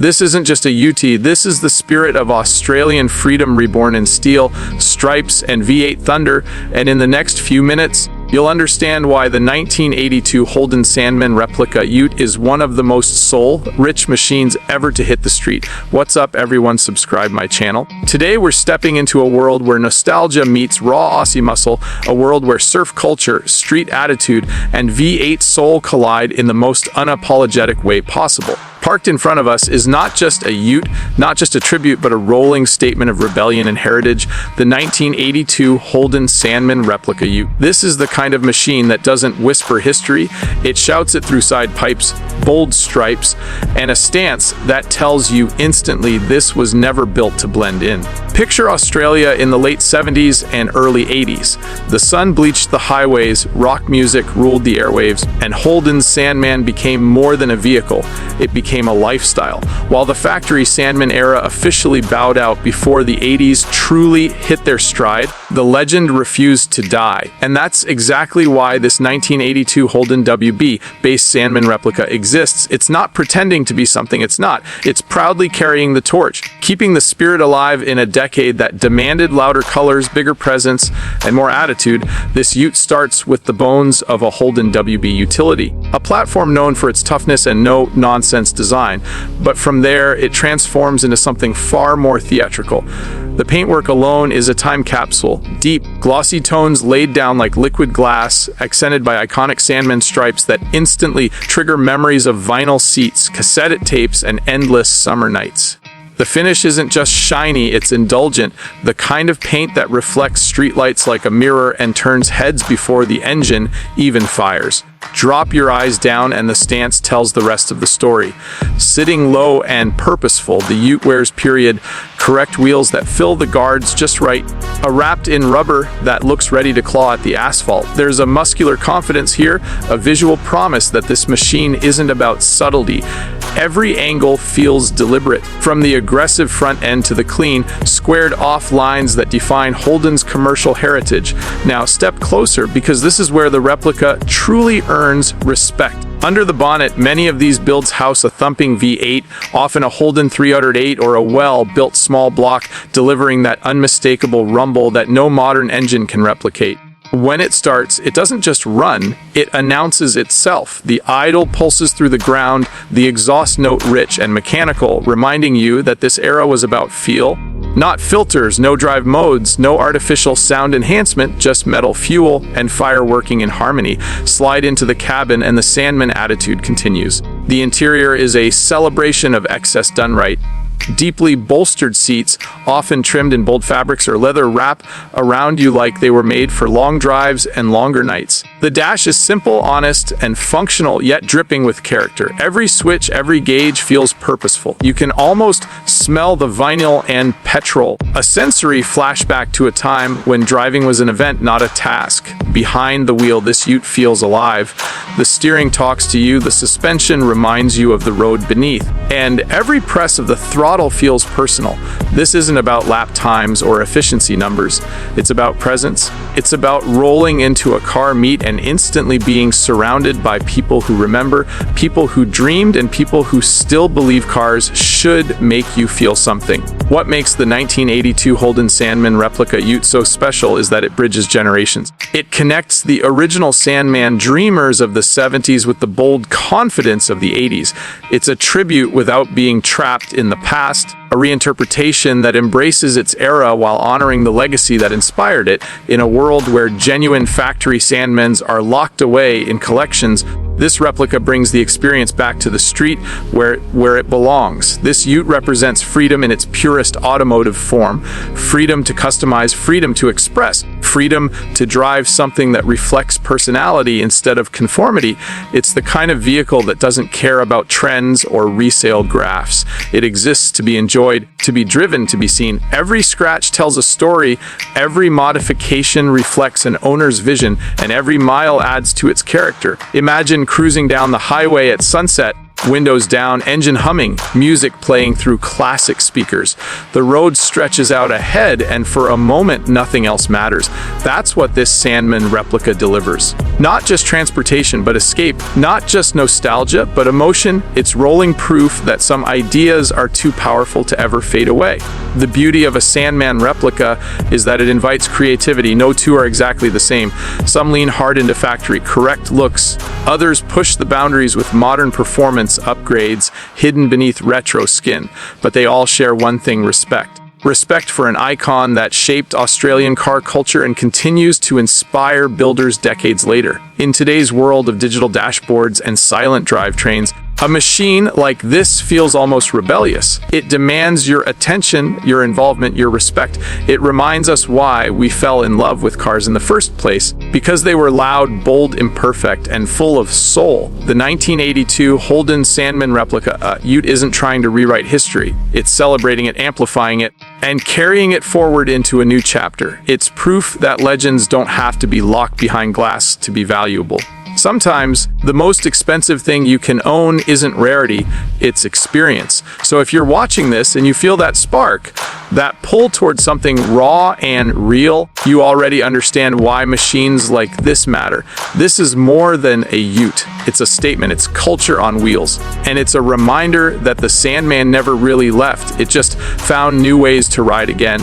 This isn't just a Ute, this is the spirit of Australian freedom reborn in steel, stripes, and V8 thunder, and in the next few minutes, you'll understand why the 1982 Holden Sandman Replica Ute is one of the most soul-rich machines ever to hit the street. What's up, everyone? Subscribe my channel. Today we're stepping into a world where nostalgia meets raw Aussie muscle, a world where surf culture, street attitude, and V8 soul collide in the most unapologetic way possible. Parked in front of us is not just a Ute, not just a tribute, but a rolling statement of rebellion and heritage, the 1982 Holden Sandman Replica Ute. This is the kind of machine that doesn't whisper history, it shouts it through side pipes, bold stripes, and a stance that tells you instantly this was never built to blend in. Picture Australia in the late 70s and early 80s. The sun bleached the highways, rock music ruled the airwaves, and Holden's Sandman became more than a vehicle. It became a lifestyle. While the factory Sandman era officially bowed out before the 80s truly hit their stride, the legend refused to die. And that's exactly why this 1982 Holden WB based Sandman Replica exists. It's not pretending to be something it's not. It's proudly carrying the torch, keeping the spirit alive in a decade that demanded louder colors, bigger presence, and more attitude. This Ute starts with the bones of a Holden WB utility, a platform known for its toughness and no-nonsense design, but from there it transforms into something far more theatrical. The paintwork alone is a time capsule. Deep, glossy tones laid down like liquid glass, accented by iconic Sandman stripes that instantly trigger memories of vinyl seats, cassette tapes, and endless summer nights. The finish isn't just shiny, it's indulgent, the kind of paint that reflects streetlights like a mirror and turns heads before the engine even fires. Drop your eyes down and the stance tells the rest of the story. Sitting low and purposeful, the Ute wears correct wheels that fill the guards just right, a wrapped in rubber that looks ready to claw at the asphalt. There's a muscular confidence here, a visual promise that this machine isn't about subtlety. Every angle feels deliberate, from the aggressive front end to the clean, squared-off lines that define Holden's commercial heritage. Now step closer, because this is where the replica truly earns respect. Under the bonnet, many of these builds house a thumping V8, often a Holden 308 or a well-built small block, delivering that unmistakable rumble that no modern engine can replicate. When it starts, it doesn't just run, it announces itself. The idle pulses through the ground, the exhaust note rich and mechanical, reminding you that this era was about feel. Not filters, no drive modes, no artificial sound enhancement, just metal fuel and fire working in harmony. Slide into the cabin and the Sandman attitude continues. The interior is a celebration of excess done right. Deeply bolstered seats, often trimmed in bold fabrics or leather, wrap around you like they were made for long drives and longer nights. The dash is simple, honest, and functional, yet dripping with character. Every switch, every gauge feels purposeful. You can almost smell the vinyl and petrol. A sensory flashback to a time when driving was an event, not a task. Behind the wheel, this Ute feels alive. The steering talks to you, the suspension reminds you of the road beneath, and every press of the throttle feels personal. This isn't about lap times or efficiency numbers. It's about presence. It's about rolling into a car meet and instantly being surrounded by people who remember, people who dreamed, and people who still believe cars should make you feel something. What makes the 1982 Holden Sandman Replica Ute so special is that it bridges generations. It connects the original Sandman dreamers of the 70s with the bold confidence of the 80s. It's a tribute without being trapped in the past, a reinterpretation that embraces its era while honoring the legacy that inspired it. In a world where genuine factory Sandmans are locked away in collections, this replica brings the experience back to the street where it belongs. This Ute represents freedom in its purest automotive form. Freedom to customize, freedom to express, freedom to drive something that reflects personality instead of conformity. It's the kind of vehicle that doesn't care about trends or resale graphs. It exists to be enjoyed, to be driven, to be seen. Every scratch tells a story, every modification reflects an owner's vision, and every mile adds to its character. Imagine cruising down the highway at sunset, Windows down, engine humming, music playing through classic speakers. The road stretches out ahead, and for a moment, nothing else matters. That's what this Sandman Replica delivers. Not just transportation, but escape. Not just nostalgia, but emotion. It's rolling proof that some ideas are too powerful to ever fade away. The beauty of a Sandman Replica is that it invites creativity. No two are exactly the same. Some lean hard into factory correct looks. Others push the boundaries with modern performance upgrades hidden beneath retro skin. But they all share one thing: respect. Respect for an icon that shaped Australian car culture and continues to inspire builders decades later. In today's world of digital dashboards and silent drivetrains, a machine like this feels almost rebellious. It demands your attention, your involvement, your respect. It reminds us why we fell in love with cars in the first place, because they were loud, bold, imperfect, and full of soul. The 1982 Holden Sandman Replica Ute isn't trying to rewrite history. It's celebrating it, amplifying it, and carrying it forward into a new chapter. It's proof that legends don't have to be locked behind glass to be valuable. Sometimes, the most expensive thing you can own isn't rarity, it's experience. So if you're watching this and you feel that spark, that pull towards something raw and real, you already understand why machines like this matter. This is more than a ute. It's a statement, it's culture on wheels. And it's a reminder that the Sandman never really left. It just found new ways to ride again.